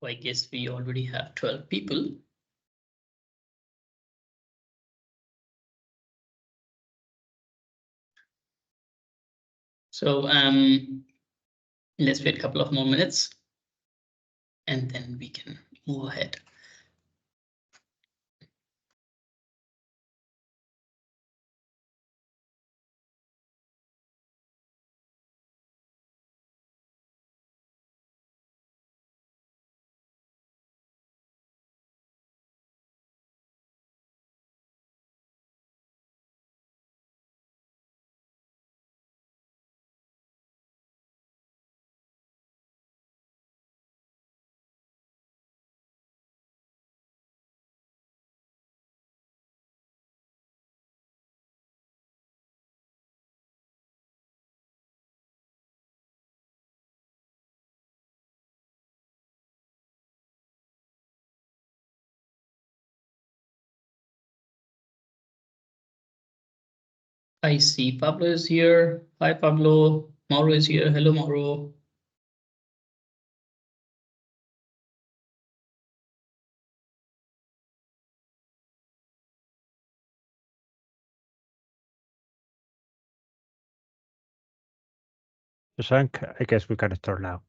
I guess we already have 12 people. So let's wait a couple of more minutes and then we can move ahead. I see Pablo is here. Hi, Pablo. Mauro is here. Hello, Mauro. Shashank, I guess we can start now.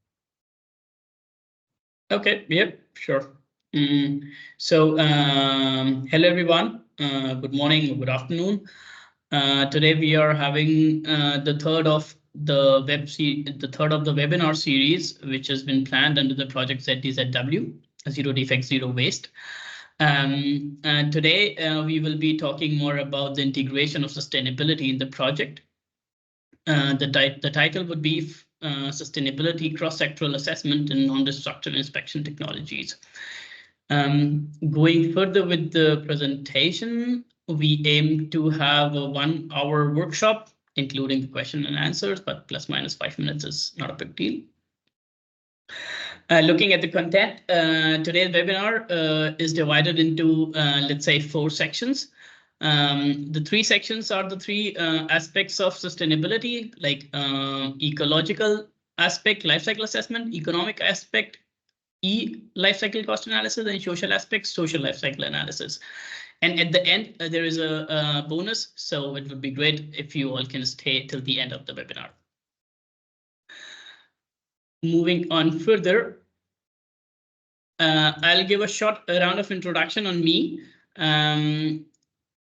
Okay, yep, sure. So hello, everyone. Good morning or good afternoon. Today we are having the third of the webinar series, which has been planned under the project ZDZW, Zero Defects, Zero Waste. And today we will be talking more about the integration of sustainability in the project. The title would be Sustainability Cross-Sectoral Assessment and Non-Destructive Inspection Technologies. Going further with the presentation, we aim to have a 1-hour workshop, including the question and answers, but plus minus 5 minutes is not a big deal. Looking at the content, today's webinar is divided into, let's say, 4 sections. The 3 sections are the 3 aspects of sustainability, like ecological aspect, life cycle assessment, economic aspect, life cycle cost analysis, and social aspects, social life cycle analysis. And at the end, there is a bonus, so it would be great if you all can stay till the end of the webinar. Moving on further, I'll give a short round of introduction on me.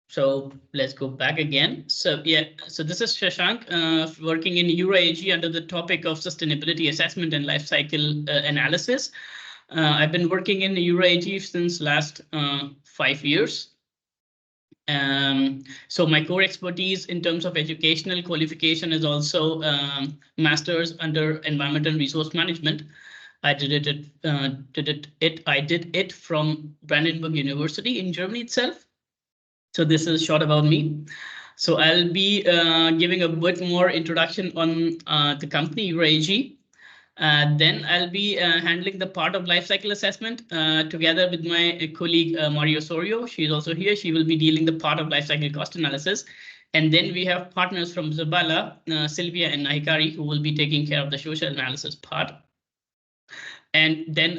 So let's go back again. So yeah, so this is Shashank, working in Eura AG under the topic of sustainability assessment and life cycle analysis. I've been working in Eura AG since last 5 years. So my core expertise in terms of educational qualification is also master's under environment and resource management. I did it from Brandenburg University in Germany itself. So this is short about me. So I'll be giving a bit more introduction on the company Eura AG. Then I'll be handling the part of life cycle assessment together with my colleague Mario Sorio. She's also here. She will be dealing the part of life cycle cost analysis. And then we have partners from Zabala, Sylvia and Nahikari, who will be taking care of the social analysis part. And then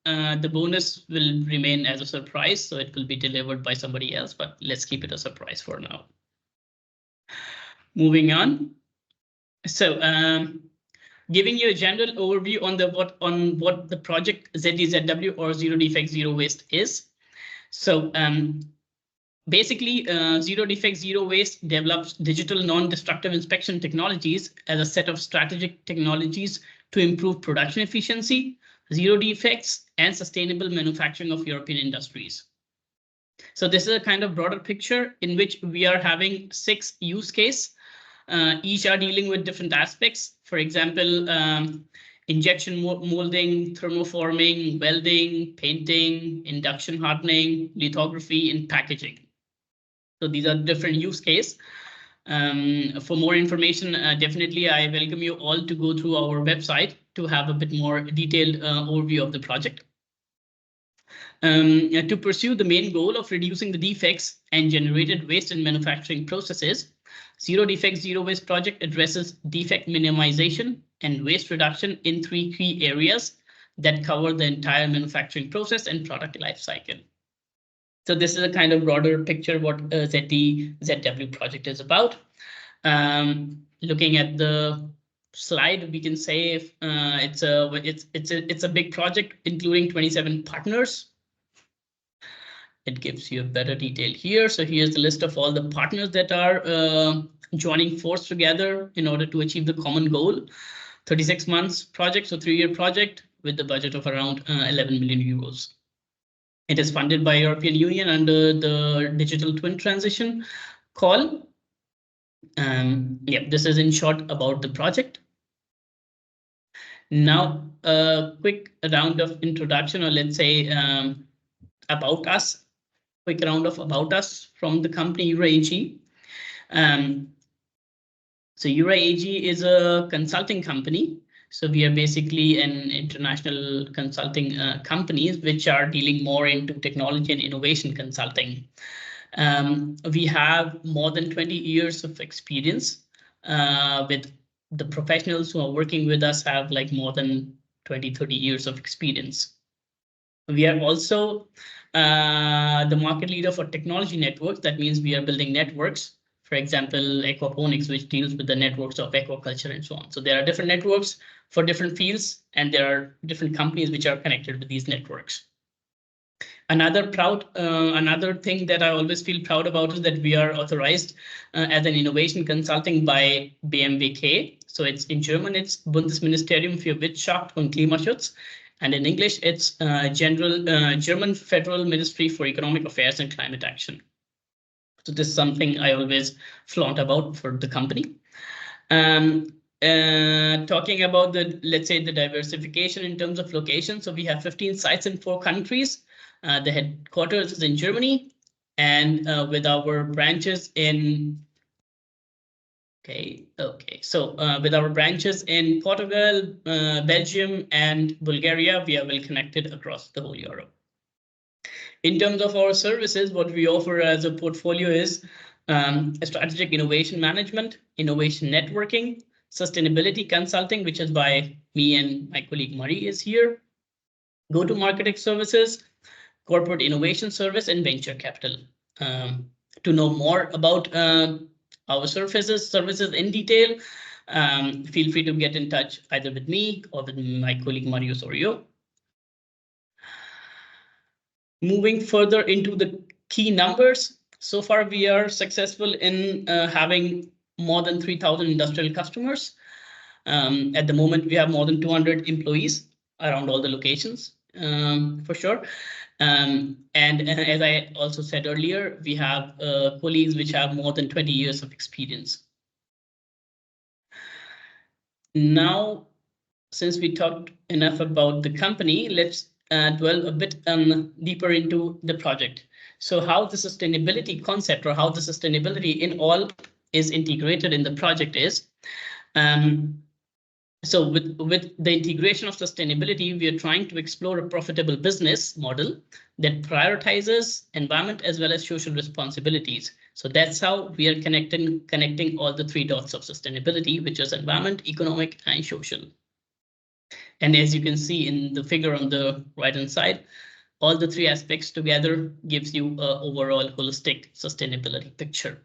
the bonus will remain as a surprise, so it will be delivered by somebody else, but let's keep it a surprise for now. Moving on. So giving you a general overview on what the project ZDZW or Zero Defect, Zero Waste is. So basically, Zero Defect, Zero Waste develops digital non-destructive inspection technologies as a set of strategic technologies to improve production efficiency, zero defects, and sustainable manufacturing of European industries. So this is a kind of broader picture in which we are having 6 use cases. Each are dealing with different aspects. For example, injection molding, thermoforming, welding, painting, induction hardening, lithography, and packaging. So these are different use cases. For more information, definitely I welcome you all to go through our website to have a bit more detailed overview of the project. To pursue the main goal of reducing the defects and generated waste in manufacturing processes, Zero Defect, Zero Waste project addresses defect minimization and waste reduction in 3 key areas. that cover the entire manufacturing process and product life cycle. So this is a kind of broader picture what ZDZW project is about. Looking at the slide, we can say if, it's a big project including 27 partners. It gives you a better detail here. So here's the list of all the partners that are joining force together in order to achieve the common goal. 36 months project, so 3-year project with the budget of around 11 million euros. It is funded by European Union under the Digital Twin Transition call. Yeah, this is in short about the project. Now, a quick round of introduction, or let's say about us. Quick round of about us from the company Eura AG. So Eura AG is a consulting company. So we are basically an international consulting companies which are dealing more into technology and innovation consulting. We have more than 20 years of experience with the professionals who are working with us have like more than 20-30 years of experience. We are also the market leader for technology networks. That means we are building networks. For example, aquaponics, which deals with the networks of aquaculture and so on. So there are different networks for different fields, and there are different companies which are connected with these networks. Another thing that I always feel proud about is that we are authorized as an innovation consulting by BMWK. So it's in German, it's Bundesministerium für Wirtschaft und Klimaschutz. And in English, it's German Federal Ministry for Economic Affairs and Climate Action. So this is something I always flaunt about for the company. Talking about let's say the diversification in terms of location. So we have 15 sites in 4 countries. The headquarters is in Germany, and with our branches in with our branches in Portugal, Belgium, and Bulgaria, we are well connected across the whole Europe. In terms of our services, what we offer as a portfolio is strategic innovation management, innovation networking, sustainability consulting, which is by me and my colleague Marie is here, go-to-market services, corporate innovation service, and venture capital. To know more about our services in detail, feel free to get in touch either with me or with my colleague Mario Sorio. Moving further into the key numbers, so far we are successful in having more than 3,000 industrial customers. At the moment, we have more than 200 employees around all the locations, for sure. And as I also said earlier, we have colleagues which have more than 20 years of experience. Now, since we talked enough about the company, let's dwell a bit deeper into the project. So how the sustainability concept, or how the sustainability in all is integrated in the project is, so with the integration of sustainability, we are trying to explore a profitable business model that prioritizes environment as well as social responsibilities. So that's how we are connecting all the 3 dots of sustainability, which is environment, economic, and social. And as you can see in the figure on the right-hand side, all the 3 aspects together gives you an overall holistic sustainability picture.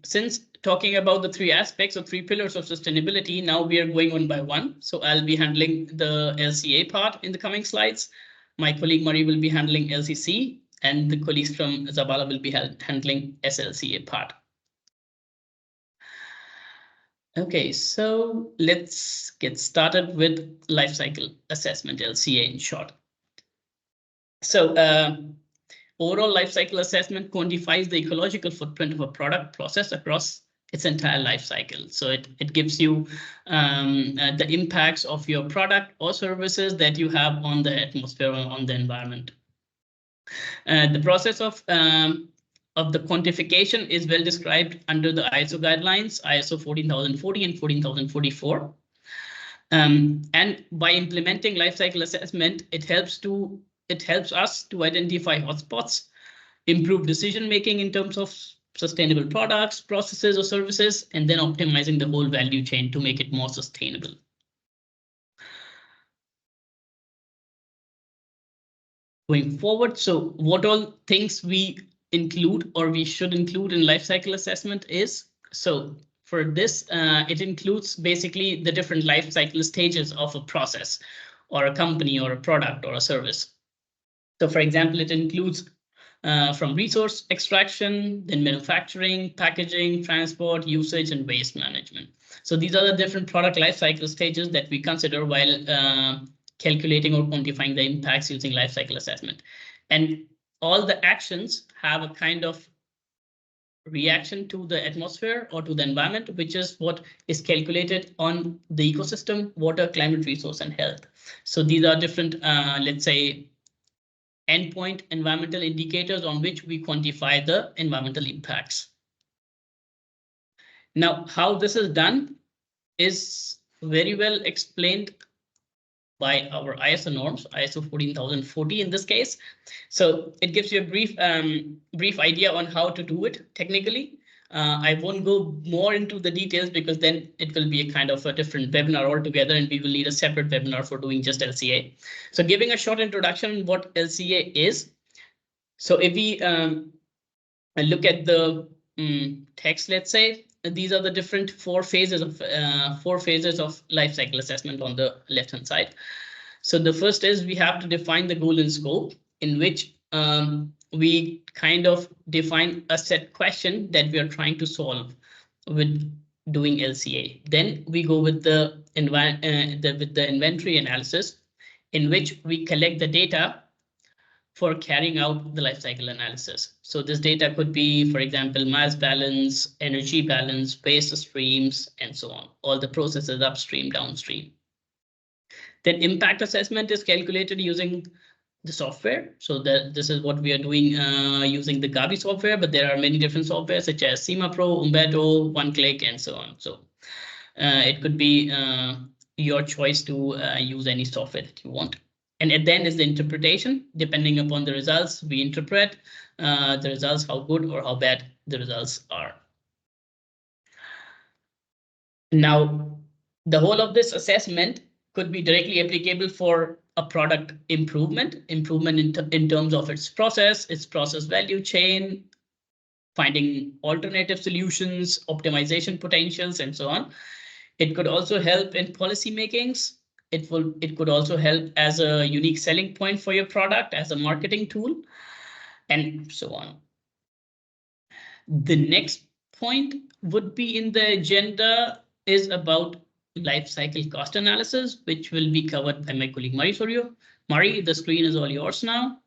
Since talking about the 3 aspects or 3 pillars of sustainability, now we are going one by one. So I'll be handling the LCA part in the coming slides. My colleague Marie will be handling LCC, and the colleagues from Zabala will be handling SLCA part. Okay, so let's get started with life cycle assessment, LCA in short. So overall life cycle assessment quantifies the ecological footprint of a product process across its entire life cycle. So it gives you the impacts of your product or services that you have on the atmosphere or on the environment. The process of the quantification is well described under the ISO guidelines, ISO 14040 and 14044. And by implementing life cycle assessment, it helps us to identify hotspots, improve decision making in terms of sustainable products, processes, or services, and then optimizing the whole value chain to make it more sustainable. going forward. So what all things we include or we should include in life cycle assessment is, so for this, it includes basically the different life cycle stages of a process or a company or a product or a service. So for example, it includes from resource extraction, then manufacturing, packaging, transport, usage, and waste management. So these are the different product life cycle stages that we consider while calculating or quantifying the impacts using life cycle assessment. And all the actions have a kind of reaction to the atmosphere or to the environment, which is what is calculated on the ecosystem, water, climate, resource, and health. So these are different, let's say, endpoint environmental indicators on which we quantify the environmental impacts. Now, how this is done is very well explained by our ISO norms, ISO 14040 in this case. So it gives you a brief idea on how to do it technically. I won't go more into the details because then it will be a kind of a different webinar altogether, and we will need a separate webinar for doing just LCA. So giving a short introduction on what LCA is. So if we look at the text, let's say, these are the different four phases of life cycle assessment on the left hand side. So the first is we have to define the goal and scope, in which we kind of define a set question that we are trying to solve with doing LCA. Then we go with the inventory analysis, in which we collect the data for carrying out the life cycle analysis. So this data could be, for example, mass balance, energy balance, waste streams, and so on, all the processes upstream, downstream. Then impact assessment is calculated using the software. So this is what we are doing using the Gabi software, but there are many different software such as SEMA Pro, Umberto, OneClick, and so on. So it could be your choice to use any software that you want. And at the end is the interpretation. Depending upon the results, we interpret the results, how good or how bad the results are. Now, the whole of this assessment could be directly applicable for a product improvement in terms of its process value chain, finding alternative solutions, optimization potentials, and so on. It could also help in policy makings. It could also help as a unique selling point for your product, as a marketing tool, and so on. The next point would be in the agenda is about life cycle cost analysis, which will be covered by my colleague Mari Sorio. Mari, the screen is all yours now.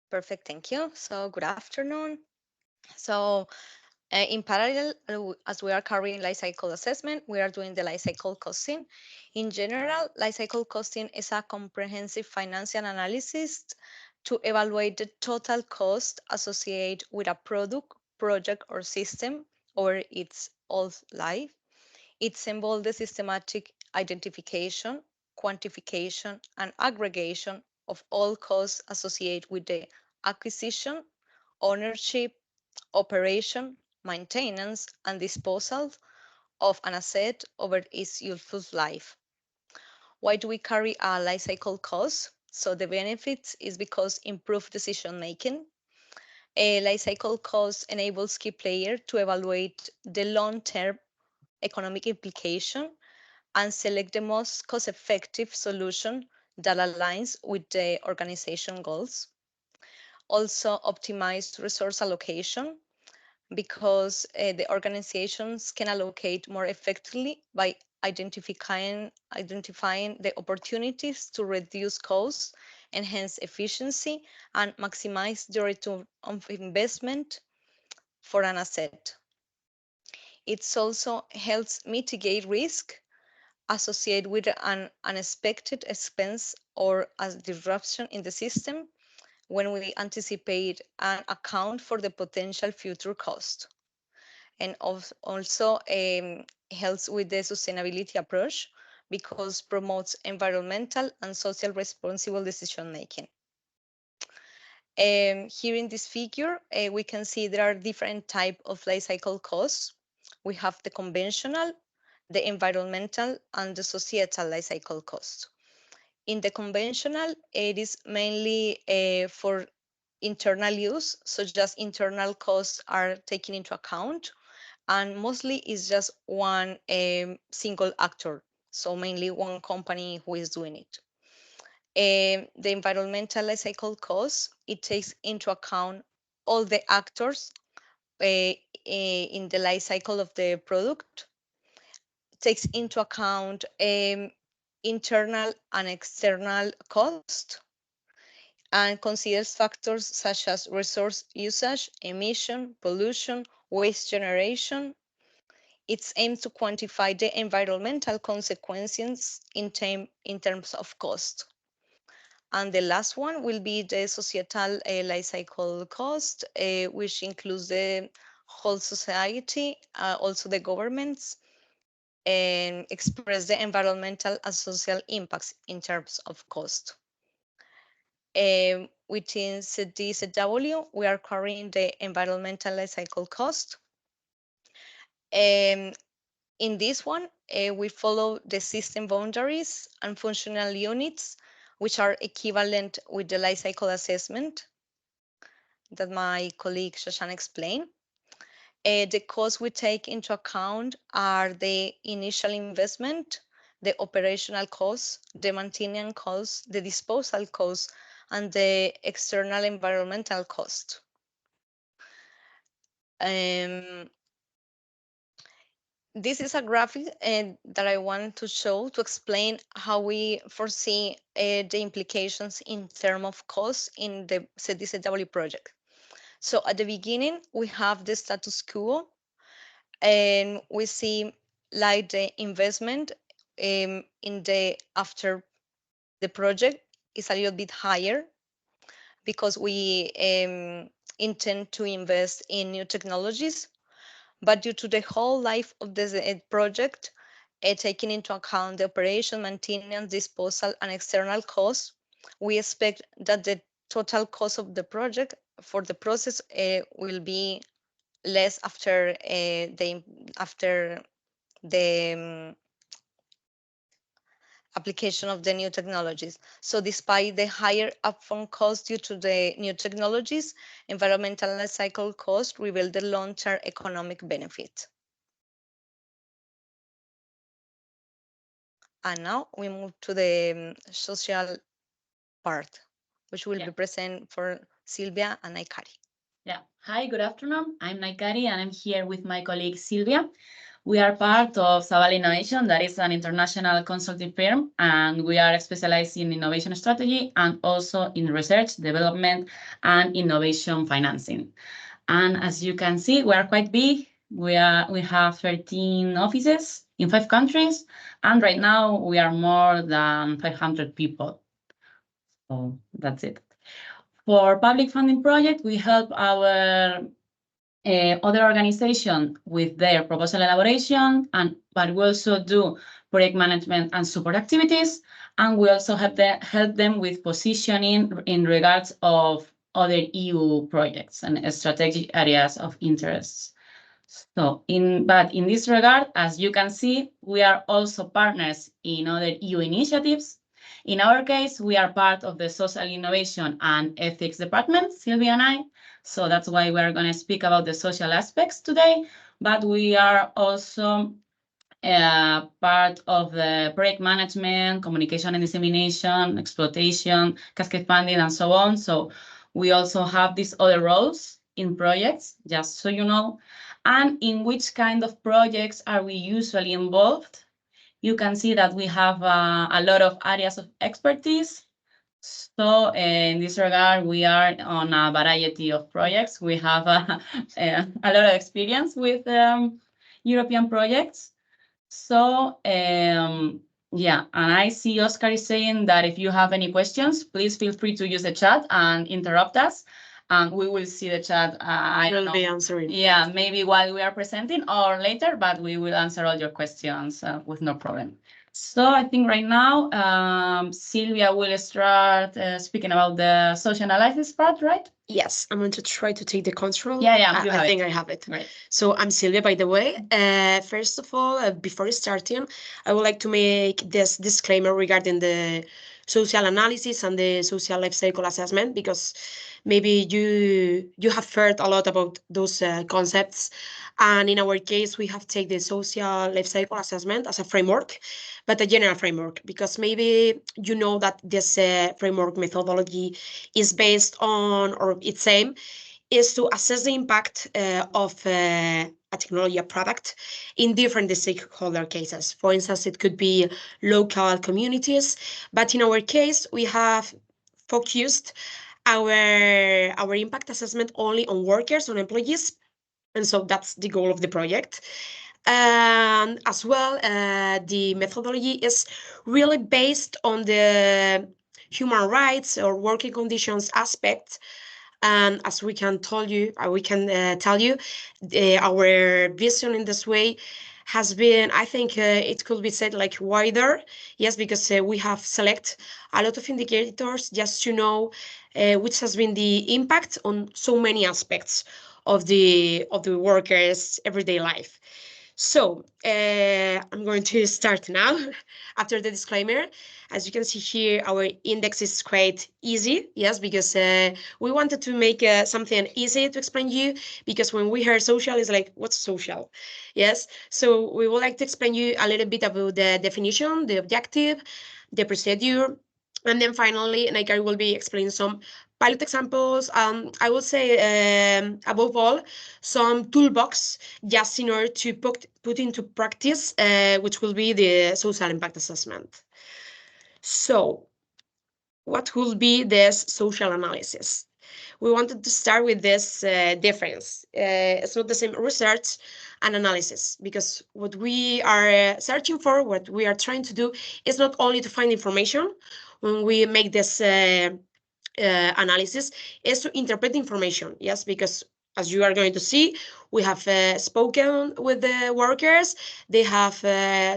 Perfect, thank you. So good afternoon. So in parallel, as we are carrying life cycle assessment, we are doing the life cycle costing. In general, life cycle costing is a comprehensive financial analysis to evaluate the total cost associated with a product, project, or system over its whole life. It involves the systematic identification, quantification, and aggregation of all costs associated with the acquisition, ownership, operation, maintenance, and disposal of an asset over its useful life. Why do we carry a life cycle cost? So the benefits is because improved decision making. A life cycle cost enables key players to evaluate the long-term economic implication and select the most cost-effective solution that aligns with the organization goals. Also optimize resource allocation, because the organizations can allocate more effectively by identifying the opportunities to reduce costs, enhance efficiency, and maximize the return of investment for an asset. It also helps mitigate risk associated with an unexpected expense or a disruption in the system when we anticipate and account for the potential future cost. And also helps with the sustainability approach because promotes environmental and social responsible decision making. Here in this figure, we can see there are different types of life cycle costs. We have the conventional, the environmental, and the societal life cycle costs. In the conventional, it is mainly for internal use, so just internal costs are taken into account, and mostly it's just one single actor, so mainly one company who is doing it. The environmental life cycle costs, it takes into account all the actors in the life cycle of the product, takes into account internal and external cost, and considers factors such as resource usage, emission, pollution, waste generation. It's aimed to quantify the environmental consequences in terms of cost. And the last one will be the societal life cycle cost, which includes the whole society, also the governments, and express the environmental and social impacts in terms of cost. Within ZDZW, we are covering the environmental life cycle cost. In this one, we follow the system boundaries and functional units, which are equivalent with the life cycle assessment that my colleague Shashan explained. The costs we take into account are the initial investment, the operational costs, the maintenance costs, the disposal costs, and the external environmental cost. This is a graphic that I want to show to explain how we foresee the implications in terms of cost in the ZDZW project. So at the beginning, we have the status quo, and we see like the investment in the after the project is a little bit higher because we intend to invest in new technologies. But due to the whole life of the project, taking into account the operation, maintenance, disposal, and external costs, we expect that the total cost of the project for the process will be less after the application of the new technologies. So despite the higher upfront cost due to the new technologies, environmental life cycle cost reveal the long-term economic benefit. And now we move to the social part, which will be present for Silvia and Naikari. Yeah. Hi, good afternoon. I'm Naikari and I'm here with my colleague Silvia. We are part of Zabala Innovation, that is an international consulting firm, and we are specialized in innovation strategy and also in research, development, and innovation financing. And as you can see, we are quite big. We have 13 offices in 5 countries, and right now we are more than 500 people. So that's it. For public funding project, we help our other organization with their proposal elaboration, but we also do project management and support activities, and we also help them with positioning in regards of other EU projects and strategic areas of interest. So, in this regard, as you can see, we are also partners in other EU initiatives. In our case, we are part of the Social Innovation and Ethics Department, Sylvia and I. So that's why we're going to speak about the social aspects today. But we are also part of the project management, communication and dissemination, exploitation, cascade funding, and so on. So we also have these other roles in projects, just so you know. And in which kind of projects are we usually involved? You can see that we have a lot of areas of expertise. So in this regard, we are on a variety of projects. We have a lot of experience with European projects. So yeah, and I see Oscar is saying that if you have any questions, please feel free to use the chat and interrupt us. And we will see the chat. I will be answering. Yeah, maybe while we are presenting or later, but we will answer all your questions with no problem. So I think right now, Silvia will start speaking about the social analysis part, right? Yes, I'm going to try to take the control. Yeah, I think I have it. Great. So I'm Silvia, by the way. First of all, before starting, I would like to make this disclaimer regarding the social analysis and the social life cycle assessment, because maybe you have heard a lot about those concepts. And in our case, we have taken the social life cycle assessment as a framework, but a general framework, because maybe you know that this framework methodology is based on, or its aim is to assess the impact of a technology, a product, in different stakeholder cases. For instance, it could be local communities, but in our case, we have focused our impact assessment only on workers, on employees, and so that's the goal of the project. And as well, the methodology is really based on the human rights or working conditions aspect. And as we can tell you, our vision in this way has been, I think it could be said like wider. Yes, because we have select a lot of indicators just to know which has been the impact on so many aspects of the workers' everyday life. So I'm going to start now after the disclaimer. As you can see here, our index is quite easy, yes, because we wanted to make something easy to explain you, because when we hear social, it's like, what's social? Yes, so we would like to explain you a little bit about the definition, the objective, the procedure, and then finally, Naikari will be explaining some pilot examples. I will say, above all, some toolbox just in order to put into practice, which will be the social impact assessment. So what will be this social analysis? We wanted to start with this difference. It's not the same research and analysis, because what we are searching for, what we are trying to do, is not only to find information. When we make this analysis, is to interpret information. Yes, because as you are going to see, we have spoken with the workers. They have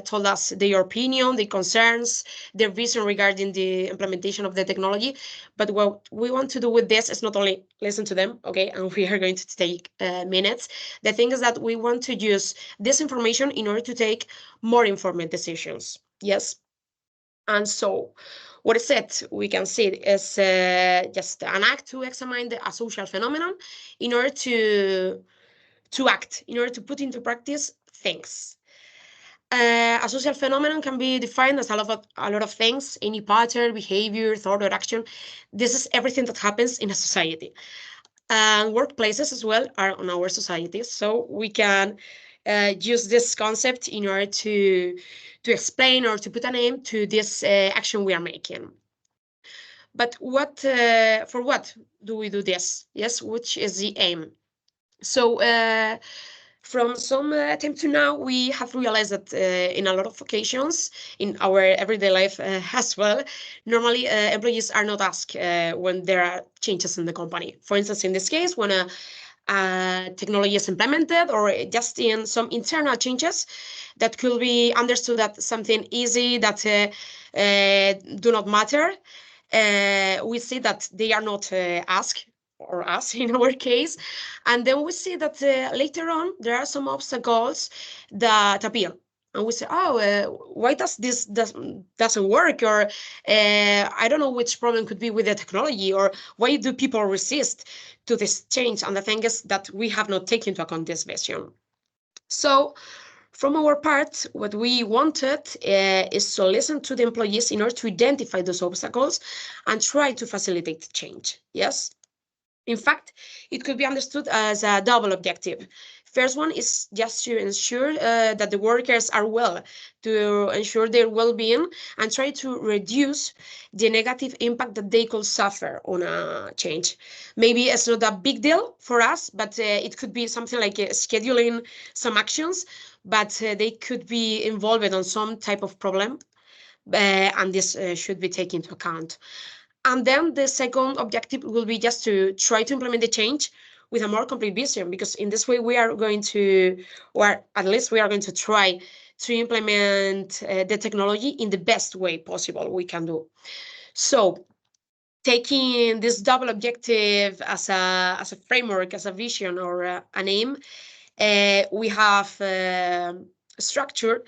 told us their opinion, their concerns, their vision regarding the implementation of the technology. But what we want to do with this is not only listen to them, okay, and we are going to take minutes. The thing is that we want to use this information in order to take more informed decisions. Yes. And so what is it? We can see it as just an act to examine a social phenomenon in order to act, in order to put into practice things. A social phenomenon can be defined as a lot of things, any pattern, behavior, thought, or action. This is everything that happens in a society. And workplaces as well are on our society. So we can use this concept in order to explain or to put a name to this action we are making. But what for what do we do this? Yes, which is the aim? So from some time to now, we have realized that in a lot of occasions in our everyday life as well, normally employees are not asked when there are changes in the company. For instance, in this case, when a technology is implemented, or just in some internal changes that could be understood that something easy that do not matter, we see that they are not asked, or us in our case. And then we see that later on, there are some obstacles that appear. And we say, why does this doesn't work? Or I don't know which problem could be with the technology, or why do people resist to this change? And the thing is that we have not taken into account this vision. So from our part, what we wanted is to listen to the employees in order to identify those obstacles and try to facilitate change. Yes. In fact, it could be understood as a double objective. First one is just to ensure that the workers are well, to ensure their well-being and try to reduce the negative impact that they could suffer on a change. Maybe it's not a big deal for us, but it could be something like scheduling some actions, but they could be involved on some type of problem, and this should be taken into account. And then the second objective will be just to try to implement the change with a more complete vision, because in this way we are going to, or at least we are going to try to implement the technology in the best way possible we can do. So taking this double objective as a framework, as a vision, or an aim, we have structured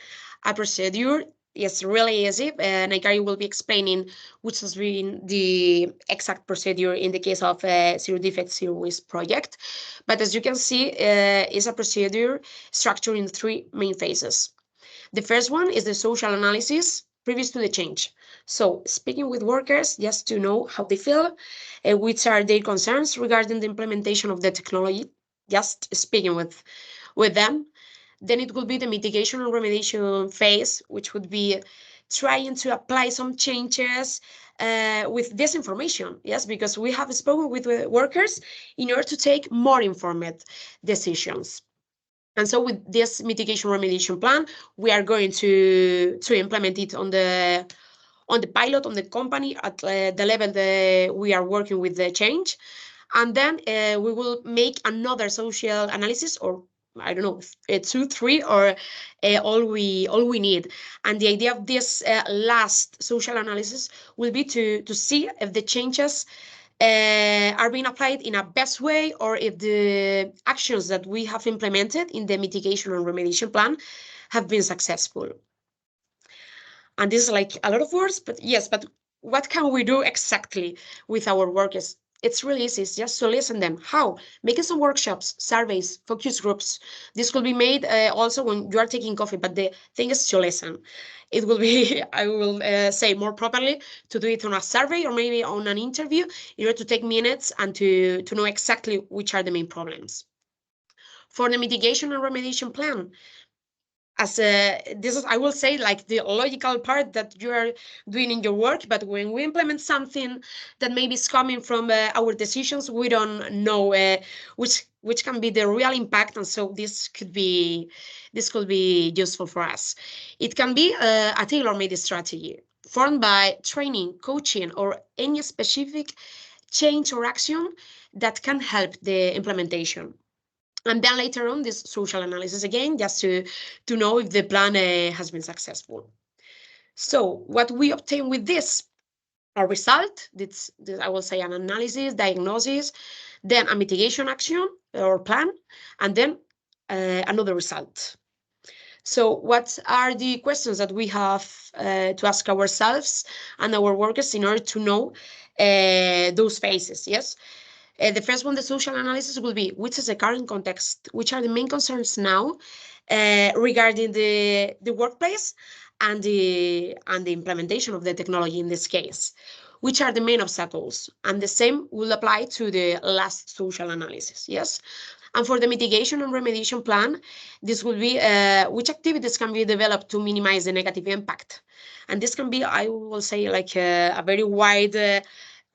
a procedure It's really easy. Naikari will be explaining which has been the exact procedure in the case of a zero defect, zero waste project. But as you can see, it's a procedure structured in 3 main phases. The first one is the social analysis previous to the change. So speaking with workers just to know how they feel, which are their concerns regarding the implementation of the technology, just speaking with them. Then it will be the mitigation and remediation phase, which would be trying to apply some changes with this information. Yes, because we have spoken with workers in order to take more informed decisions. And so with this mitigation remediation plan, we are going to implement it on the pilot, on the company, at the level that we are working with the change. And then we will make another social analysis, or I don't know, 2, 3, or all we need. And the idea of this last social analysis will be to see if the changes are being applied in a best way, or if the actions that we have implemented in the mitigation and remediation plan have been successful. And this is like a lot of words, but yes, but what can we do exactly with our workers? It's really easy. It's just to listen them. How? Making some workshops, surveys, focus groups. This could be made also when you are taking coffee, but the thing is to listen. It will be, I will say more properly, to do it on a survey or maybe on an interview in order to take minutes and to know exactly which are the main problems. For the mitigation and remediation plan, as this is, I will say, like the logical part that you are doing in your work, but when we implement something that maybe is coming from our decisions, we don't know which can be the real impact, and so this could be useful for us. It can be a tailor-made strategy formed by training, coaching, or any specific change or action that can help the implementation. And then later on, this social analysis again, just to know if the plan has been successful. So what we obtain with this, a result, this I will say an analysis, diagnosis, then a mitigation action or plan, and then another result. So what are the questions that we have to ask ourselves and our workers in order to know those phases, yes? The first one, the social analysis, will be which is the current context, which are the main concerns now regarding the workplace and the implementation of the technology in this case, which are the main obstacles, and the same will apply to the last social analysis, yes? And for the mitigation and remediation plan, this will be which activities can be developed to minimize the negative impact. And this can be, I will say, like a very wide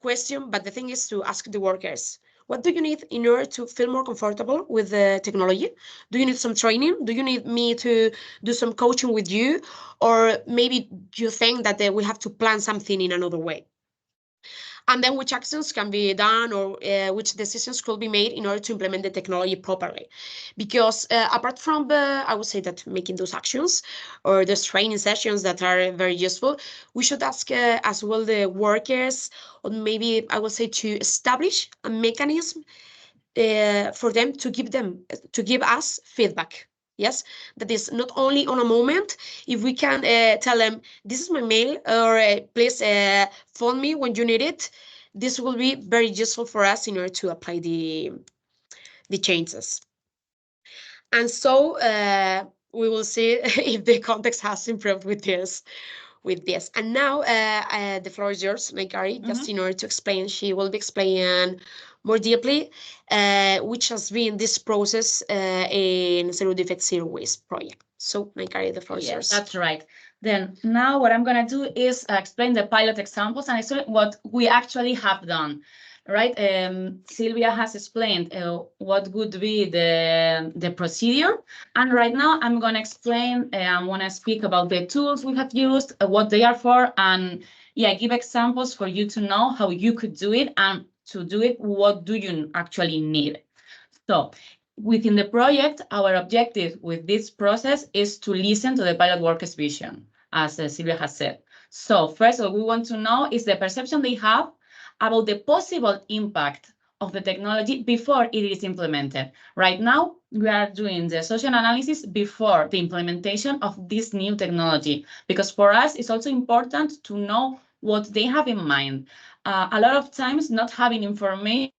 question, but the thing is to ask the workers, what do you need in order to feel more comfortable with the technology? Do you need some training? Do you need me to do some coaching with you? Or maybe you think that we have to plan something in another way? And then which actions can be done, or which decisions could be made in order to implement the technology properly. Because apart from, I would say that making those actions or those training sessions that are very useful, we should ask as well the workers, or maybe I would say to establish a mechanism for them to give us feedback. Yes, that is not only on a moment. If we can tell them, this is my mail, or please phone me when you need it, this will be very useful for us in order to apply the changes. And so we will see if the context has improved with this. And now the floor is yours, Naikari, just in order to explain. She will be explaining more deeply which has been this process in Zero Defect, Zero Waste project. So Naikari, the floor is yours. That's right. Then now what I'm going to do is explain the pilot examples and explain what we actually have done. Right, Sylvia has explained what would be the procedure, and right now I'm going to explain. I want to speak about the tools we have used, what they are for, and give examples for you to know how you could do it, and to do it, what do you actually need. So within the project, our objective with this process is to listen to the pilot workers' vision, as Sylvia has said. So first, what we want to know is the perception they have about the possible impact of the technology before it is implemented. Right now, we are doing the social analysis before the implementation of this new technology, because for us, it's also important to know what they have in mind. A lot of times, not having information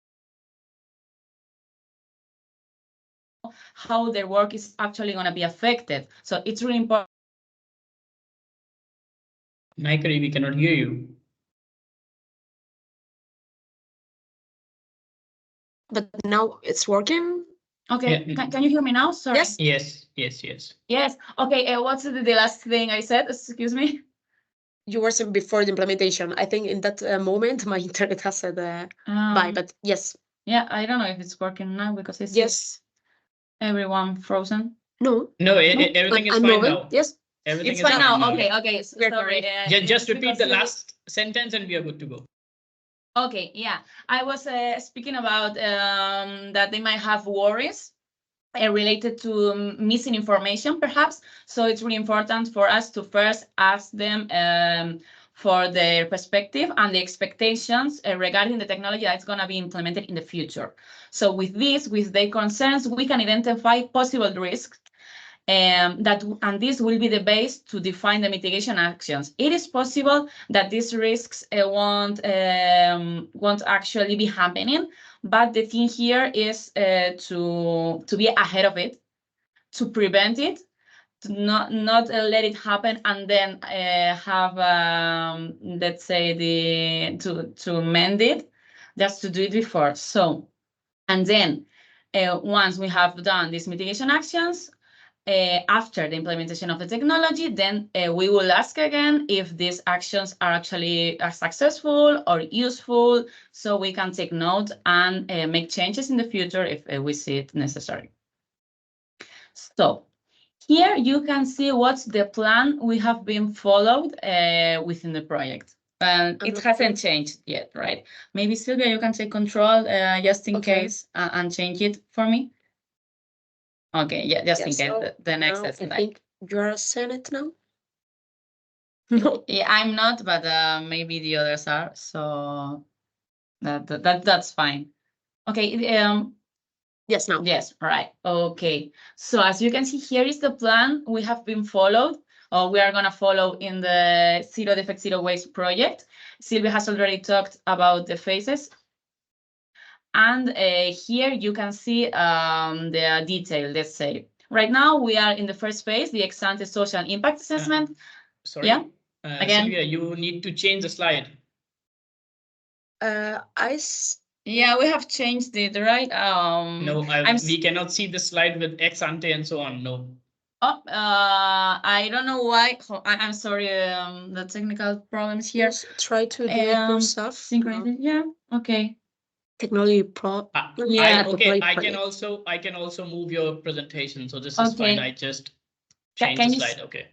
how their work is actually going to be affected. So it's really important. Nikari, we cannot hear you. But now it's working. Okay, Yeah. can you hear me now? Sorry. Yes. Yes. Yes. Okay, what's the last thing I said? Excuse me. You were saying before the implementation. I think in that moment, my internet has said bye, but yes. Yeah, I don't know if it's working now because it's Yes. everyone frozen. No. No, everything is fine now. Yes. Everything It's is fine now. now. Okay. We're Sorry. Just repeat the because last sentence and we are good to go. Okay, yeah. I was speaking about that they might have worries related to missing information, perhaps. So it's really important for us to first ask them for their perspective and the expectations regarding the technology that's going to be implemented in the future. So with their concerns, we can identify possible risks and this will be the base to define the mitigation actions. It is possible that these risks won't actually be happening, but the thing here is to be ahead of it, to prevent it, to not let it happen, and then have let's say to mend it, just to do it before. So, and then once we have done these mitigation actions, after the implementation of the technology, then we will ask again if these actions are actually successful or useful, so we can take note and make changes in the future if we see it necessary. So here you can see what's the plan we have been followed within the project. It hasn't changed yet, right? Maybe Sylvia, you can take control just in case and change it for me. Okay, yeah, just in case the next slide. I think you're seeing it now. No. Yeah, I'm not, but maybe the others are. So that's fine. Okay. Yes, now. Yes, right. Okay. So as you can see, here is the plan we have been followed, or we are going to follow in the Zero Defect Zero Waste project. Sylvia has already talked about the phases. And here you can see the detail, let's say. Right now, we are in the first phase, the ex-ante social impact assessment. Sorry. Yeah. Again. Sylvia, you need to change the slide. Yeah, we have changed it, right? No, we cannot see the slide with ex ante and so on. No. Oh, I don't know why. I'm sorry. The technical problems here. Just try to do it yourself. Synchronization. Yeah. Okay. Technology pro. Yeah. Okay. I can also move your presentation. So this is fine. I just changed the slide. Okay.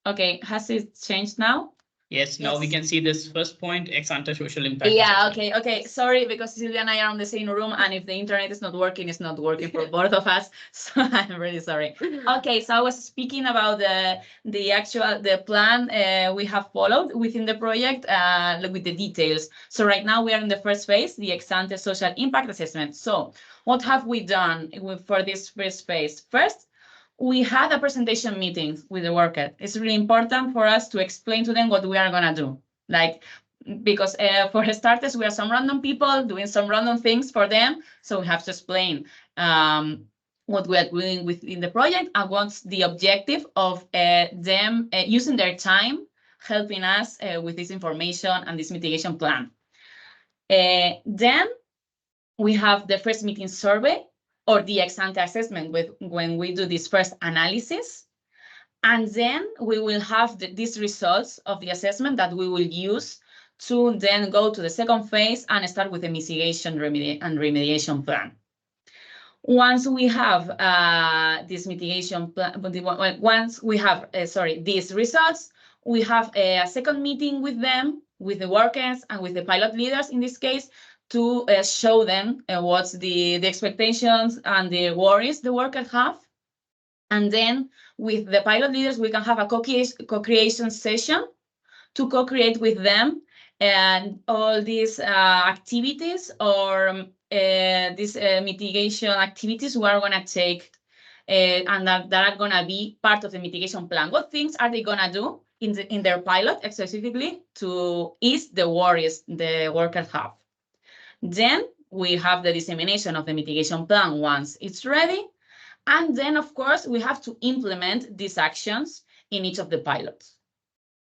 Okay. Has it changed now? Yes, now we can see this first point, ex ante social impact. Yeah, okay. Sorry, because Sylvia and I are in the same room, and if the internet is not working, it's not working for both of us. So I'm really sorry. Okay, so I was speaking about the plan we have followed within the project with the details. So right now we are in the first phase, the ex ante social impact assessment. So what have we done for this first phase? First, we had a presentation meeting with the worker. It's really important for us to explain to them what we are going to do. Like, because for starters, we are some random people doing some random things for them. So we have to explain what we are doing within the project and what's the objective of them using their time, helping us with this information and this mitigation plan. Then we have the first meeting survey, or the ex-ante assessment when we do this first analysis. And then we will have these results of the assessment that we will use to then go to the second phase and start with the mitigation and remediation plan. Once we have this mitigation plan, once we have, these results, we have a second meeting with them, with the workers and with the pilot leaders in this case, to show them what's the expectations and the worries the workers have. And then with the pilot leaders, we can have a co-creation session to co-create with them and all these activities or these mitigation activities we are going to take and that are going to be part of the mitigation plan. What things are they going to do in their pilot specifically to ease the worries the workers have? Then we have the dissemination of the mitigation plan once it's ready. And then, of course, we have to implement these actions in each of the pilots.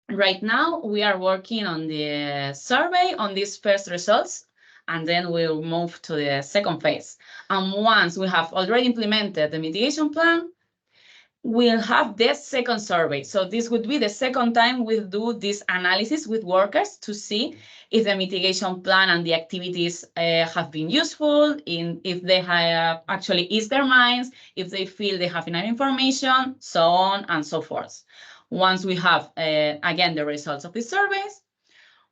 Right now, we are working on the survey on these first results, and then we'll move to the second phase. And once we have already implemented the mitigation plan, we'll have the second survey. So this would be the second time we'll do this analysis with workers to see if the mitigation plan and the activities have been useful, if they have actually eased their minds, if they feel they have enough information, so on and so forth. Once we have, again, the results of the surveys,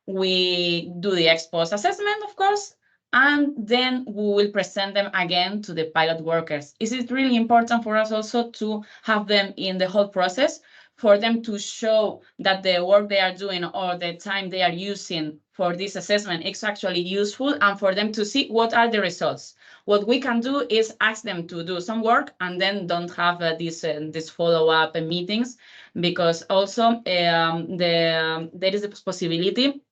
we do the ex-post assessment, of course, and then we will present them again to the pilot workers. Is it really important for us also to have them in the whole process, for them to show that the work they are doing or the time they are using for this assessment is actually useful, and for them to see what are the results. What we can do is ask them to do some work and then don't have this follow-up meetings, because also there is a possibility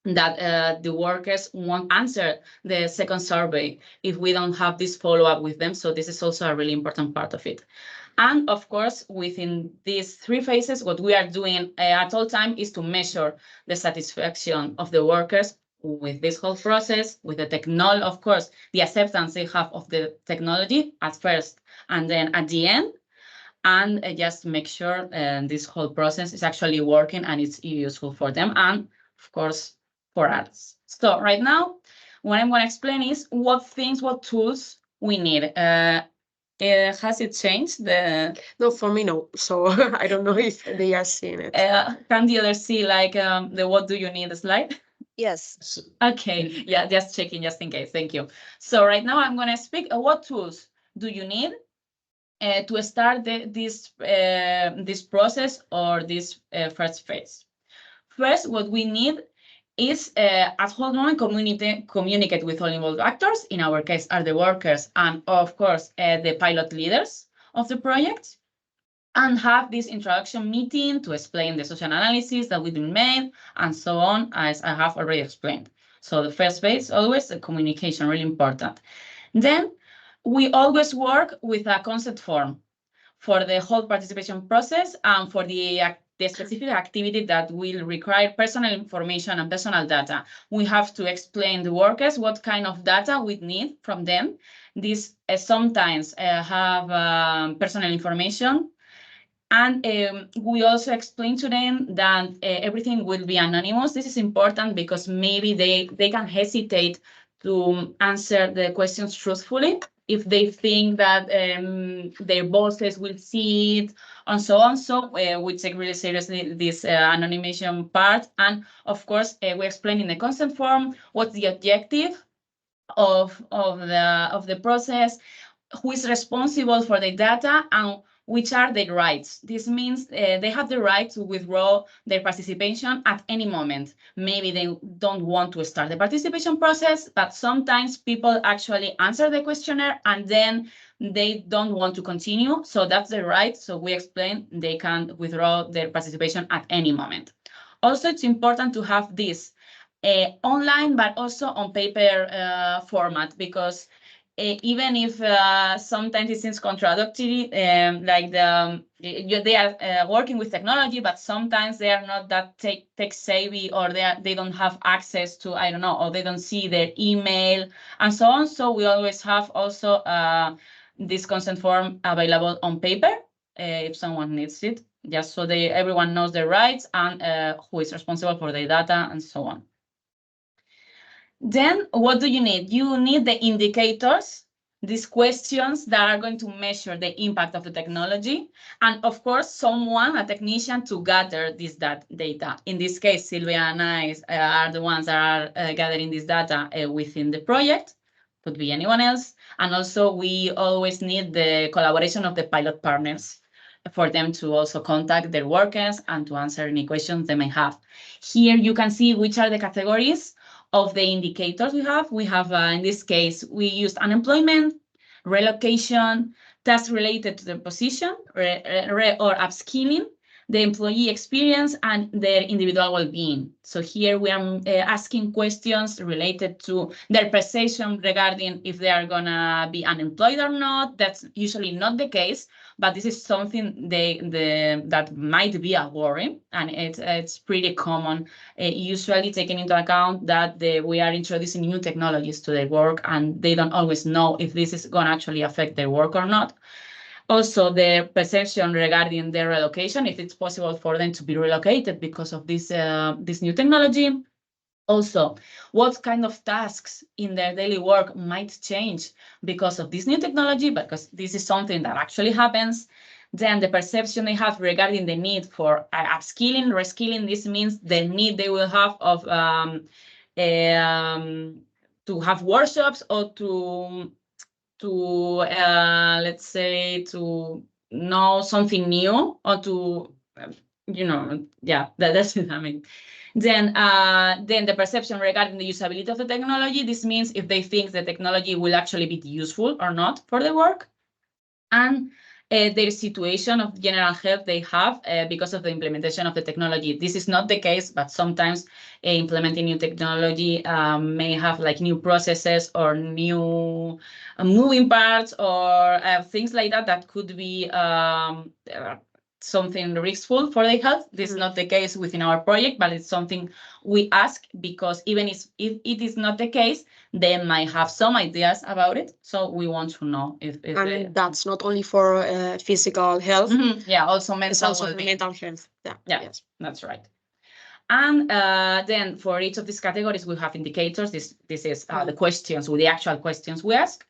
that the workers won't answer the second survey if we don't have this follow-up with them. So this is also a really important part of it. And of course, within these three phases, what we are doing at all time is to measure the satisfaction of the workers with this whole process, with the technology, of course, the acceptance they have of the technology at first, and then at the end, and just make sure this whole process is actually working and it's useful for them, and of course, for us. So right now, what I'm going to explain is what tools we need. Has it changed? No, for me, no. So I don't know if they are seeing it. Can the others see like the what do you need slide? Yes. Okay, yeah, just checking just in case. Thank you. So right now I'm going to speak what tools do you need to start this process or this first phase. First, what we need is at whole moment communicate with all involved actors. In our case are the workers and of course the pilot leaders of the project, and have this introduction meeting to explain the social analysis that we've been made and so on, as I have already explained. So the first phase, always the communication, really important. Then we always work with a consent form for the whole participation process and for the specific activity that will require personal information and personal data. We have to explain the workers what kind of data we need from them. This sometimes have personal information. And we also explain to them that everything will be anonymous. This is important because maybe they can hesitate to answer the questions truthfully if they think that their bosses will see it and so on. So we take really seriously this anonymization part. And of course, we explain in the consent form what's the objective of the process, who is responsible for the data, and which are their rights. This means they have the right to withdraw their participation at any moment. Maybe they don't want to start the participation process, but sometimes people actually answer the questionnaire and then they don't want to continue. So that's their right. So we explain they can withdraw their participation at any moment. Also, it's important to have this online, but also on paper format, because even if sometimes it seems contradictory, like they are working with technology, but sometimes they are not that tech savvy, or they don't have access to, I don't know, or they don't see their email and so on. So we always have also this consent form available on paper if someone needs it, just so everyone knows their rights and who is responsible for the data and so on. Then what do you need? You need the indicators, these questions that are going to measure the impact of the technology. And of course, someone, a technician, to gather this data. In this case, Silvia and I are the ones that are gathering this data within the project. Could be anyone else. And also, we always need the collaboration of the pilot partners for them to also contact their workers and to answer any questions they may have. Here you can see which are the categories of the indicators we have. We have, in this case, we used unemployment, relocation, tasks related to the position, or upskilling, the employee experience, and their individual well-being. So here we are asking questions related to their perception regarding if they are gonna be unemployed or not. That's usually not the case, but this is something that might be a worry, and it's pretty common, usually taking into account that we are introducing new technologies to their work, and they don't always know if this is gonna actually affect their work or not. Also, the perception regarding their relocation, if it's possible for them to be relocated because of this new technology. Also, what kind of tasks in their daily work might change because of this new technology, because this is something that actually happens. Then the perception they have regarding the need for upskilling, reskilling. This means the need they will have of to have workshops or to let's say, to know something new, or to, yeah, that's it. I mean, then the perception regarding the usability of the technology. This means if they think the technology will actually be useful or not for the work, and their situation of general health they have because of the implementation of the technology. This is not the case, but sometimes implementing new technology may have like new processes or new moving parts or things like that that could be something riskful for their health. This is not the case within our project, but it's something we ask, because even if it is not the case, they might have some ideas about it. So we want to know if and that's not only for physical health. Yeah, also mental. It's also for mental health. Yeah. Yes, that's right. And then for each of these categories, we have indicators. This is the questions, with the actual questions we ask.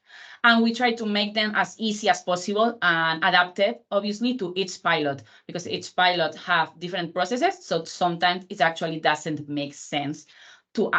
And we try to make them as easy as possible and adapted, obviously, to each pilot, because each pilot have different processes. So sometimes it actually doesn't make sense to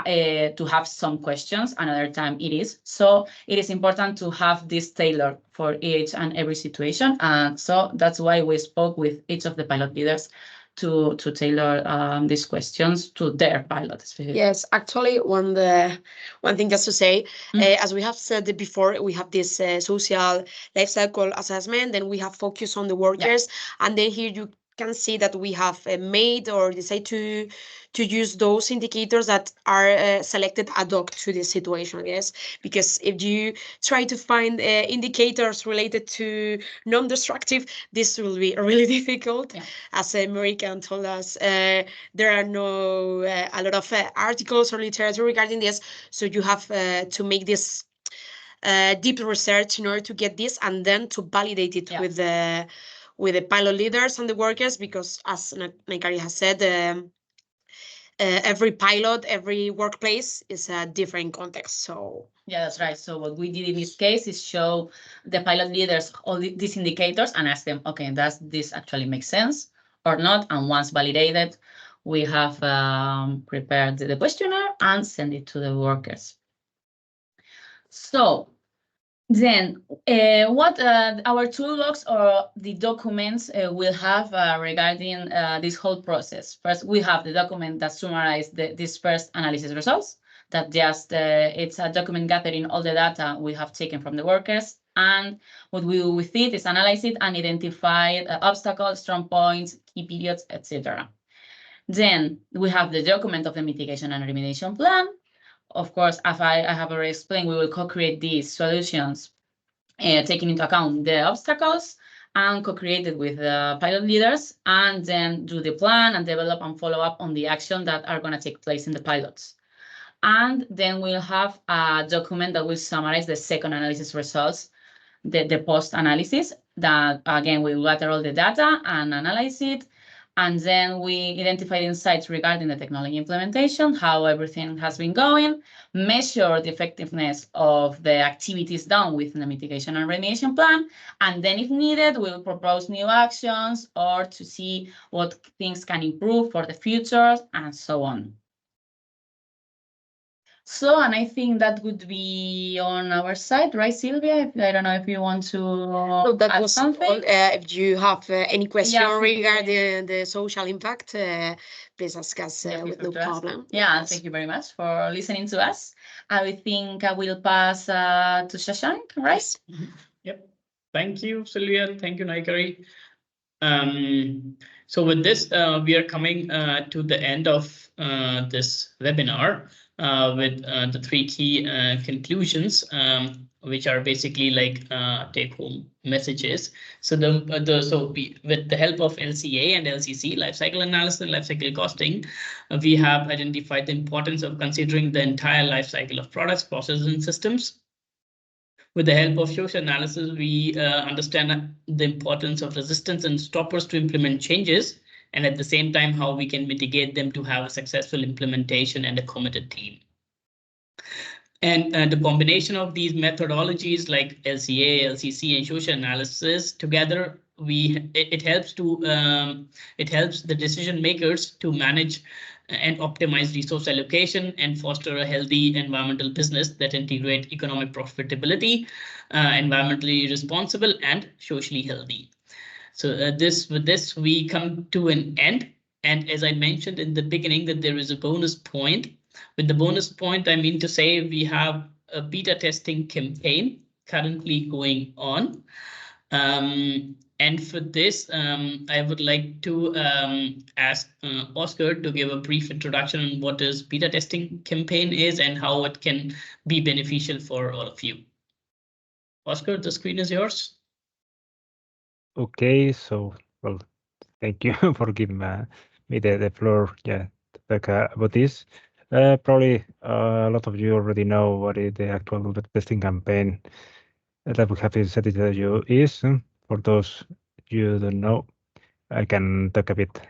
have some questions. Another time it is. So it is important to have this tailored for each and every situation. And so that's why we spoke with each of the pilot leaders to tailor these questions to their pilot specifically. Yes, actually, one thing just to say, as we have said before, we have this social life cycle assessment, then we have focus on the workers, and then here you can see that we have made or decide to use those indicators that are selected ad hoc to this situation. Yes, because if you try to find indicators related to non-destructive, this will be really difficult. As American told us, there are no a lot of articles or literature regarding this, so you have to make this deep research in order to get this, and then to validate it with the pilot leaders and the workers, because as Naikari has said, every pilot, every workplace is a different context. So yeah, that's right. So what we did in this case is show the pilot leaders all these indicators and ask them, okay, does this actually make sense or not? And once validated, we have prepared the questionnaire and send it to the workers. So then what our toolbox or the documents will have regarding this whole process. First, we have the document that summarizes these first analysis results. That just it's a document gathering all the data we have taken from the workers, and what we do with it is analyze it and identify obstacles, strong points, key periods, etc. Then we have the document of the mitigation and remediation plan. Of course, as I have already explained, we will co-create these solutions, taking into account the obstacles and co-created with the pilot leaders, and then do the plan and develop and follow up on the action that are going to take place in the pilots. And then we'll have a document that will summarize the second analysis results, the post-analysis, that again, we will gather all the data and analyze it. And then we identify insights regarding the technology implementation, how everything has been going, measure the effectiveness of the activities done within the mitigation and remediation plan. And then if needed, we'll propose new actions or to see what things can improve for the future and so on. So, and I think that would be on our side, right, Sylvia? I don't know if you want to No, that add was something. all. If you have any question Yeah, regarding the social impact, please ask us Yeah, with feel no free to ask. problem. Yeah, Yes. thank you very much for listening to us. I think I will pass to Shashank, right? Yes. Yep. Thank you, Sylvia. Thank you, Naikari. So with this, we are coming to the end of this webinar with the three key conclusions, which are basically like take-home messages. So with the help of LCA and LCC, life cycle analysis and life cycle costing, we have identified the importance of considering the entire life cycle of products, processes, and systems. With the help of social analysis, we understand the importance of resistance and stoppers to implement changes, and at the same time, how we can mitigate them to have a successful implementation and a committed team. And the combination of these methodologies like LCA, LCC, and social analysis together, it helps the decision makers to manage and optimize resource allocation and foster a healthy environmental business that integrate economic profitability, environmentally responsible, and socially healthy. So with this, we come to an end. And as I mentioned in the beginning, that there is a bonus point. With the bonus point, I mean to say we have a beta testing campaign currently going on. And for this, I would like to ask Oscar to give a brief introduction on what is beta testing campaign is and how it can be beneficial for all of you. Oscar, the screen is yours. Okay, so, well, thank you for giving me the floor, yeah, to talk about this. Probably a lot of you already know what the actual beta testing campaign that we have in ZDZW is. For those you don't know, I can talk a bit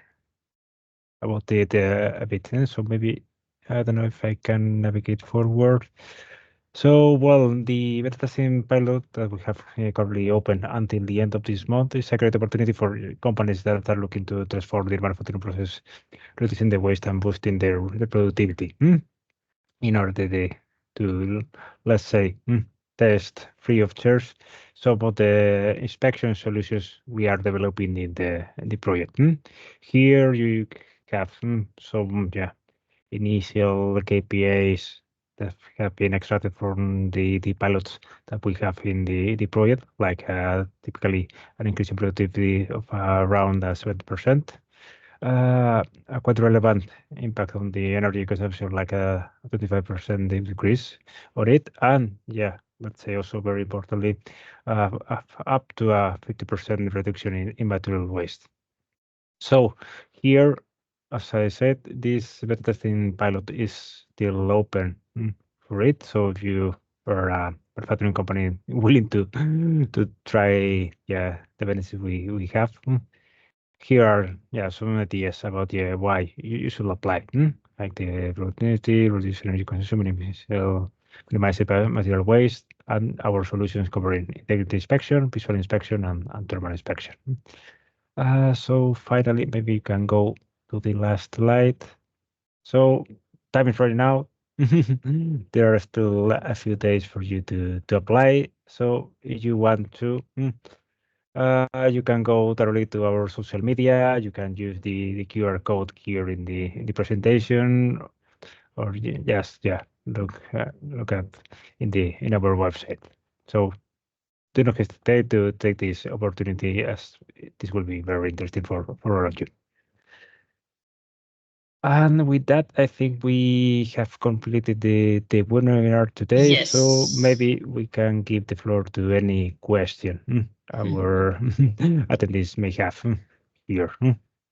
about it a bit. So maybe, I don't know if I can navigate forward. So, well, the beta testing pilot that we have currently open until the end of this month is a great opportunity for companies that are looking to transform their manufacturing process, reducing the waste and boosting their productivity in order to, let's say, test free of charge some of the inspection solutions we are developing in the project. Here you have some initial KPIs that have been extracted from the pilots that we have in the project, like typically an increase in productivity of around 70%. A quite relevant impact on the energy consumption, like a 25% decrease on it. And yeah, let's say also very importantly, up to a 50% reduction in material waste. So here, as I said, this beta testing pilot is still open for it. So if you are a manufacturing company willing to try, the benefits we have, here are some ideas about why you should apply, like the productivity, reduce energy consumption, minimize the material waste, and our solutions covering integrity inspection, visual inspection, and thermal inspection. So finally, maybe you can go to the last slide. So time is running out. There are still a few days for you to apply. So if you want to, you can go directly to our social media. You can use the QR code here in the presentation, or just look at in our website. So do not hesitate to take this opportunity, as this will be very interesting for all of you. And with that, I think we have completed the webinar today. Yes. So maybe we can give the floor to any question our attendees may have here.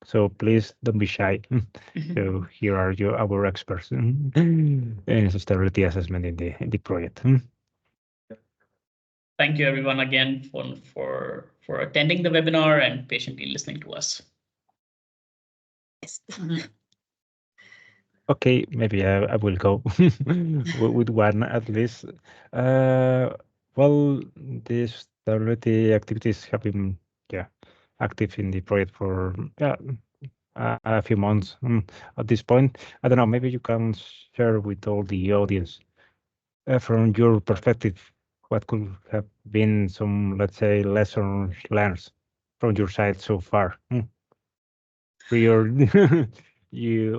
So please don't be shy. So here are our experts in sustainability assessment in the project. Thank you everyone again for attending the webinar and patiently listening to us. Yes. Okay, maybe I will go with one at least. Well, these sustainability activities have been active in the project for a few months at this point. I don't know, maybe you can share with all the audience from your perspective, what could have been some, let's say, lessons learned from your side so far? Your,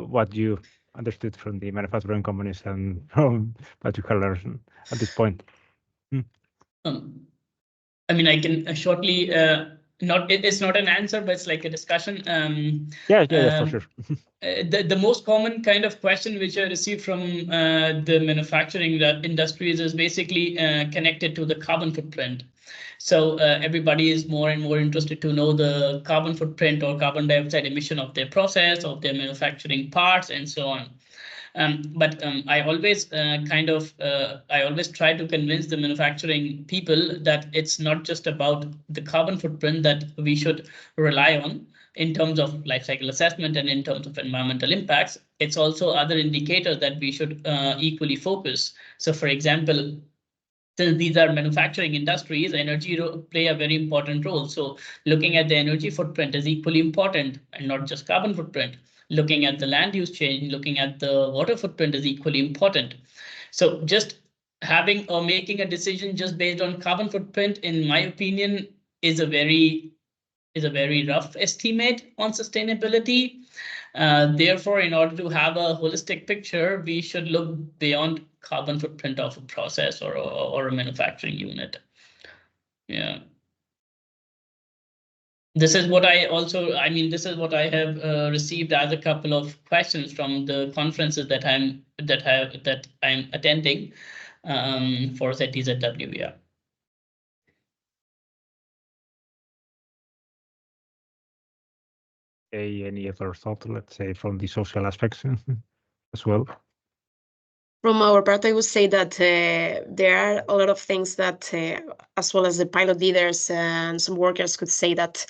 what you understood from the manufacturing companies and from what you have learned at this point. I mean, I can shortly, it's not an answer, but it's like a discussion. Yeah, for sure. The most common kind of question which I receive from the manufacturing industries is basically connected to the carbon footprint. So everybody is more and more interested to know the carbon footprint or carbon dioxide emission of their process, of their manufacturing parts, and so on. But I always I always try to convince the manufacturing people that it's not just about the carbon footprint that we should rely on in terms of life cycle assessment and in terms of environmental impacts. It's also other indicators that we should equally focus. So, for example, since these are manufacturing industries, energy play a very important role. So looking at the energy footprint is equally important, and not just carbon footprint. Looking at the land use change, looking at the water footprint is equally important. So just having or making a decision just based on carbon footprint, in my opinion, is a very rough estimate on sustainability. Therefore, in order to have a holistic picture, we should look beyond carbon footprint of a process or a manufacturing unit. Yeah. This is what I also, I mean, this is what I have received as a couple of questions from the conferences that I'm attending for ZDZW. Yeah. Any other thought, let's say, from the social aspects as well? From our part, I would say that there are a lot of things that, as well as the pilot leaders and some workers could say that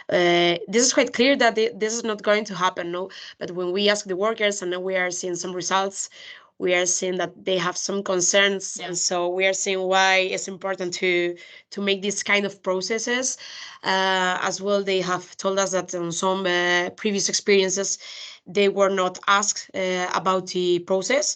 this is quite clear that this is not going to happen, no? But when we ask the workers and then we are seeing some results, we are seeing that they have some concerns. Yeah. And so we are seeing why it's important to make these kind of processes. As well, they have told us that on some previous experiences, they were not asked about the process.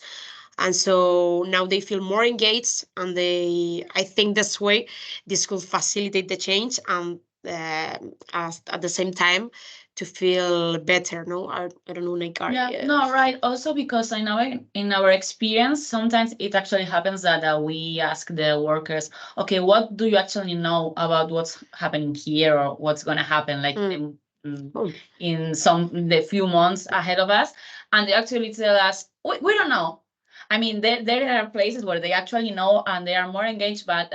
And so now they feel more engaged, and I think this way, this could facilitate the change and at the same time to feel better. No, I don't know, like, yeah, no, right. Also, because I know in our experience, sometimes it actually happens that we ask the workers, okay, what do you actually know about what's happening here or what's going to happen, like in the few months ahead of us, and they actually tell us, we don't know. I mean, there are places where they actually know and they are more engaged, but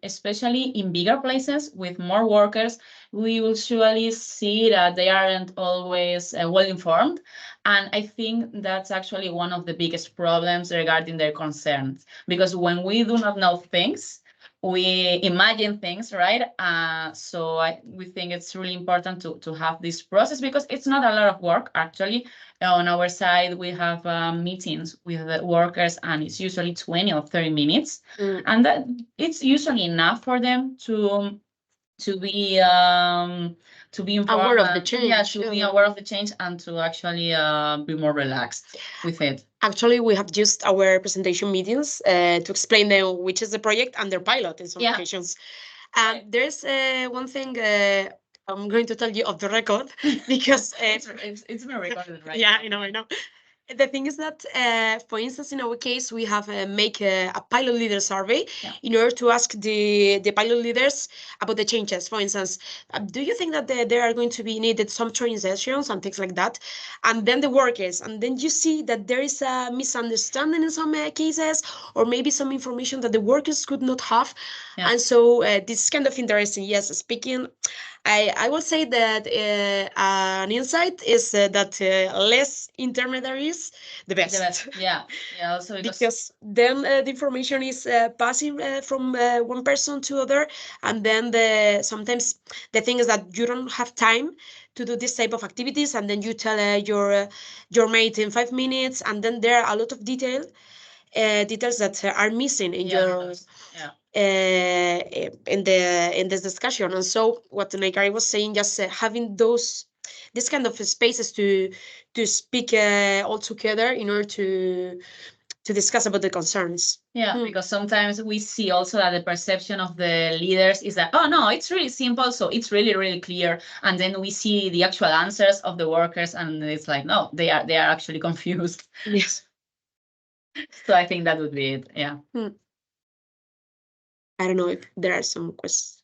especially in bigger places with more workers, we usually see that they aren't always well informed. And I think that's actually one of the biggest problems regarding their concerns, because when we do not know things, we imagine things, right? So we think it's really important to have this process, because it's not a lot of work, actually. On our side, we have meetings with the workers, and it's usually 20 or 30 minutes. And that it's usually enough for them to be informed, aware of the change. Yeah, to be aware of the change and to actually be more relaxed with it. Actually, we have used our presentation meetings to explain them which is the project and their pilot in some occasions. And there's one thing I'm going to tell you off the record, because it's been recorded, right? Yeah, I know. The thing is that, for instance, in our case, we have make a pilot leader survey in order to ask the pilot leaders about the changes. For instance, do you think that there are going to be needed some training sessions and things like that? And then the workers, and then you see that there is a misunderstanding in some cases, or maybe some information that the workers could not have. Yeah. And so this is kind of interesting. Yes, speaking, I will say that an insight is that less intermediaries, the best. Yeah. Also because then the information is passing from one person to other, and then sometimes the thing is that you don't have time to do this type of activities, and then you tell your mate in 5 minutes, and then there are a lot of details that are missing in your. In this discussion. And so what Naikari was saying, just having those this kind of spaces to speak all together in order to discuss about the concerns. Yeah, because sometimes we see also that the perception of the leaders is that, oh no, it's really simple, so it's really, really clear. And then we see the actual answers of the workers and it's like, no, they are actually confused. Yes. So I think that would be it, yeah. I don't know if there are some questions.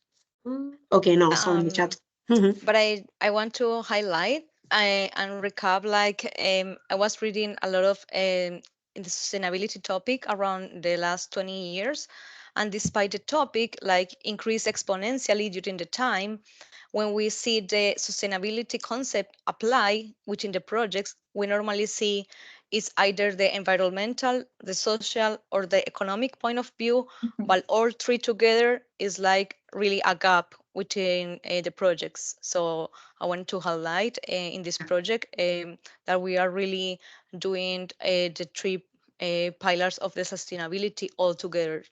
Okay, no, so in the chat. But I want to highlight and recap, like I was reading a lot of in the sustainability topic around the last 20 years. And despite the topic like increase exponentially during the time, when we see the sustainability concept apply within the projects, we normally see is either the environmental, the social, or the economic point of view, but all three together is like really a gap within the projects. So I want to highlight in this project that we are really doing the three pillars of the sustainability all together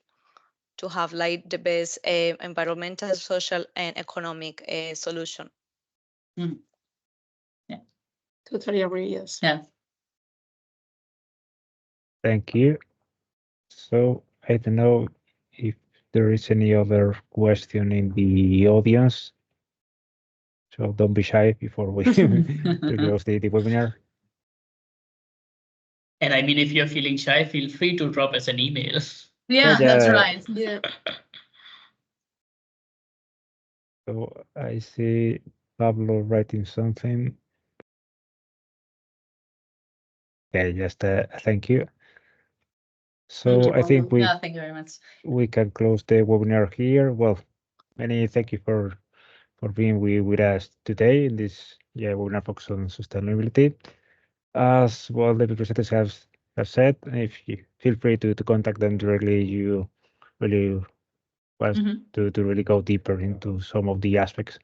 to have like the best environmental, social, and economic solution. Yeah. Totally agree, yes. Yeah. Thank you. So I don't know if there is any other question in the audience. So don't be shy before we close the webinar. And I mean, if you're feeling shy, feel free to drop us an email. Yeah, that's right. Yeah. So I see Pablo writing something. Okay, just thank you. So Thank you, I think Pablo. Yeah, thank you very much. we can close the webinar here. Well, many thank you for being with us today in this webinar focused on sustainability. As well, the presenters have said, if you feel free to contact them directly, you really want to really go deeper into some of the aspects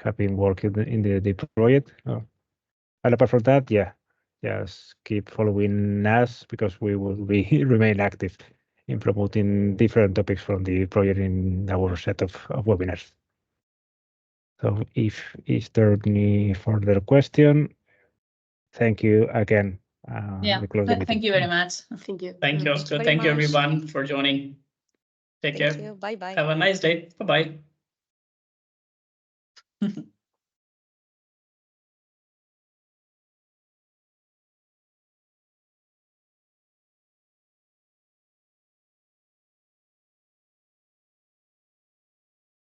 have been working in the project. And apart from that, just keep following us because we will be remain active in promoting different topics from the project in our set of webinars. So if is there any further question, thank you again. Yeah, We close the meeting. thank you very much. Thank you. Thank you, Oscar. Thank you, everyone, for joining. Take care. Thank you. Bye-bye. Have a nice day. Bye-bye.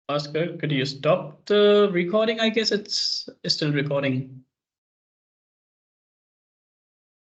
Oscar, could you stop the recording? I guess it's still recording.